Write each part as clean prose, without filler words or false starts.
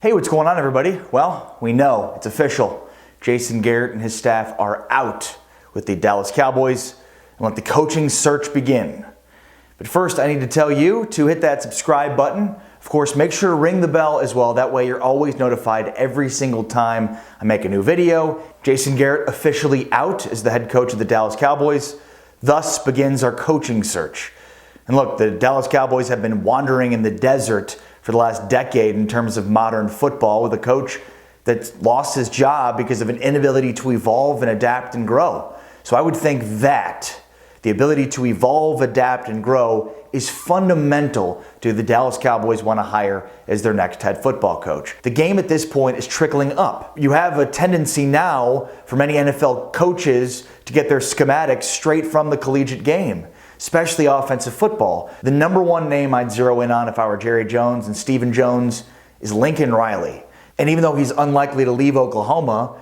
Hey, what's going on, everybody? Well, we know it's official. Jason Garrett and his staff are out with the Dallas Cowboys and let the coaching search begin. But first, I need to tell you to hit that subscribe button. Of course, make sure to ring the bell as well. That way you're always notified every single time I make a new video. Jason Garrett officially out as the head coach of the Dallas Cowboys. Thus begins our coaching search. And look, the Dallas Cowboys have been wandering in the desert for the last decade in terms of modern football with a coach that lost his job because of an inability to evolve and adapt and grow. So I would think that the ability to evolve, adapt, and grow is fundamental to the Dallas Cowboys want to hire as their next head football coach. The game at this point is trickling up. You have a tendency now for many NFL coaches to get their schematics straight from the collegiate game, especially offensive football. The number one name I'd zero in on if I were Jerry Jones and Stephen Jones is Lincoln Riley. And even though he's unlikely to leave Oklahoma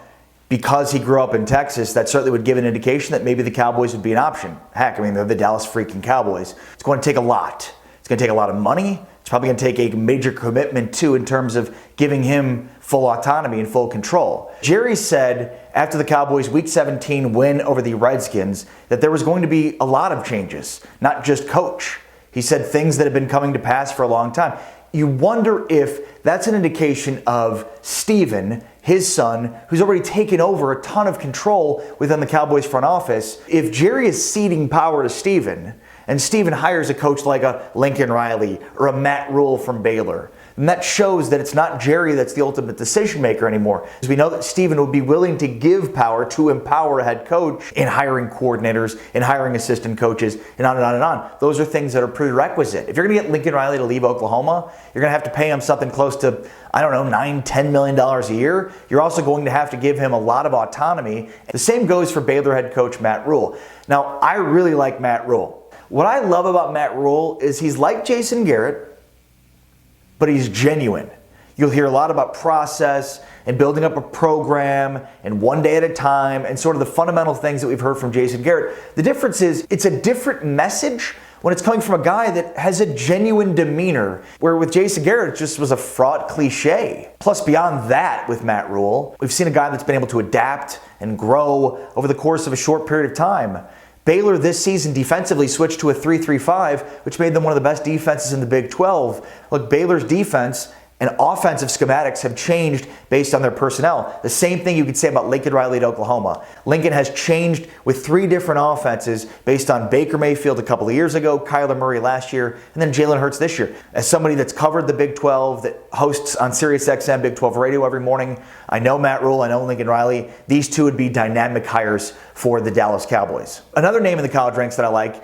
because he grew up in Texas, that certainly would give an indication that maybe the Cowboys would be an option. Heck, I mean, they're the Dallas freaking Cowboys. It's going to take a lot. It's going to take a lot of money. It's probably going to take a major commitment too in terms of giving him full autonomy and full control. Jerry said after the Cowboys' Week 17 win over the Redskins that there was going to be a lot of changes, not just coach. He said things that have been coming to pass for a long time. You wonder if that's an indication of Steven, his son, who's already taken over a ton of control within the Cowboys front office. If Jerry is ceding power to Steven, and Steven hires a coach like a Lincoln Riley or a Matt Rhule from Baylor, and that shows that it's not Jerry that's the ultimate decision maker anymore. Because we know that Steven would be willing to give power to empower a head coach in hiring coordinators, in hiring assistant coaches, and on and on and on. Those are things that are prerequisite. If you're going to get Lincoln Riley to leave Oklahoma, you're going to have to pay him something close to, I don't know, $9-10 million a year. You're also going to have to give him a lot of autonomy. The same goes for Baylor head coach Matt Rhule. Now, I really like Matt Rhule. What I love about Matt Rhule is he's like Jason Garrett, but he's genuine. You'll hear a lot about process and building up a program and one day at a time and sort of the fundamental things that we've heard from Jason Garrett. The difference is it's a different message when it's coming from a guy that has a genuine demeanor, where with Jason Garrett it just was a fraught cliche. Plus, beyond that, with Matt Rhule, we've seen a guy that's been able to adapt and grow over the course of a short period of time. Baylor this season defensively switched to a 3-3-5, which made them one of the best defenses in the Big 12. Look, Baylor's defense and offensive schematics have changed based on their personnel. The same thing you could say about Lincoln Riley at Oklahoma. Lincoln has changed with 3 different offenses based on Baker Mayfield a couple of years ago, Kyler Murray last year, and then Jalen Hurts this year. As somebody that's covered the Big 12, that hosts on SiriusXM Big 12 Radio every morning, I know Matt Rhule, I know Lincoln Riley. These two would be dynamic hires for the Dallas Cowboys. Another name in the college ranks that I like,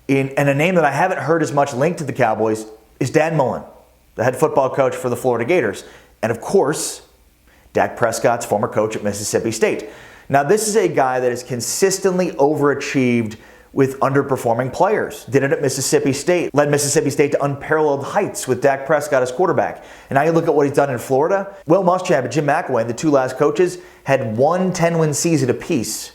and a name that I haven't heard as much linked to the Cowboys, is Dan Mullen, the head football coach for the Florida Gators. And of course, Dak Prescott's former coach at Mississippi State. Now, this is a guy that has consistently overachieved with underperforming players. Did it at Mississippi State, led Mississippi State to unparalleled heights with Dak Prescott as quarterback. And now you look at what he's done in Florida. Will Muschamp and Jim McElwain, the two last coaches, had one 10-win season apiece.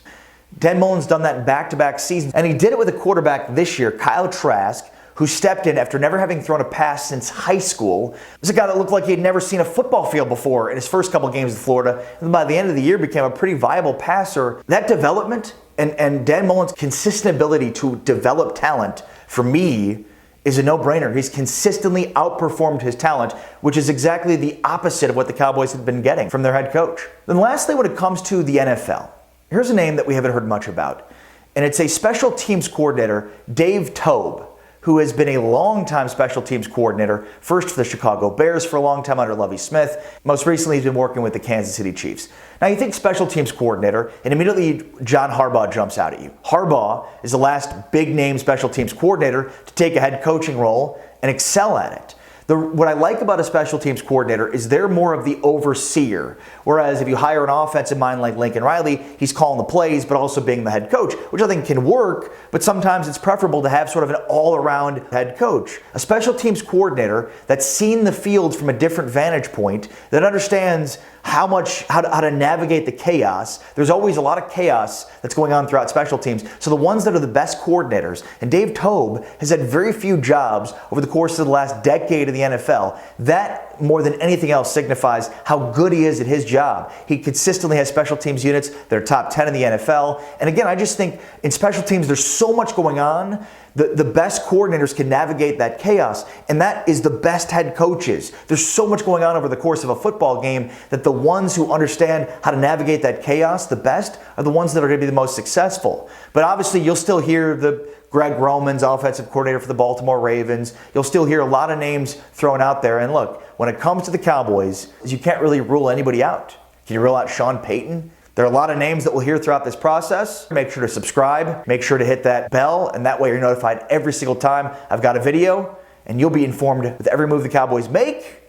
Dan Mullen's done that in back-to-back seasons. And he did it with a quarterback this year, Kyle Trask, who stepped in after never having thrown a pass since high school. This is a guy that looked like he had never seen a football field before in his first couple games in Florida, and by the end of the year became a pretty viable passer. That development and Dan Mullen's consistent ability to develop talent, for me, is a no-brainer. He's consistently outperformed his talent, which is exactly the opposite of what the Cowboys have been getting from their head coach. Then lastly, when it comes to the NFL, here's a name that we haven't heard much about, and it's a special teams coordinator, Dave Toub, who has been a long-time special teams coordinator, first for the Chicago Bears for a long time under Lovie Smith. Most recently, he's been working with the Kansas City Chiefs. Now, you think special teams coordinator, and immediately John Harbaugh jumps out at you. Harbaugh is the last big-name special teams coordinator to take a head coaching role and excel at it. What I like about a special teams coordinator is they're more of the overseer. Whereas if you hire an offensive mind like Lincoln Riley, he's calling the plays, but also being the head coach, which I think can work, but sometimes it's preferable to have sort of an all-around head coach. A special teams coordinator that's seen the field from a different vantage point, that understands how to navigate the chaos. There's always a lot of chaos that's going on throughout special teams. So the ones that are the best coordinators, and Dave Toub has had very few jobs over the course of the last decade of the NFL, that more than anything else signifies how good he is at his job. He consistently has special teams units that are top 10 in the NFL. And again, I just think in special teams, there's so much going on. The best coordinators can navigate that chaos, and that is the best head coaches. There's so much going on over the course of a football game that the ones who understand how to navigate that chaos the best are the ones that are going to be the most successful. But obviously, you'll still hear the Greg Roman's offensive coordinator for the Baltimore Ravens. You'll still hear a lot of names thrown out there. And look, when it comes to the Cowboys, you can't really rule anybody out. Can you rule out Sean Payton? There are a lot of names that we'll hear throughout this process. Make sure to subscribe. Make sure to hit that bell, and that way you're notified every single time I've got a video, and you'll be informed with every move the Cowboys make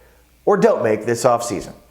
or don't make this offseason.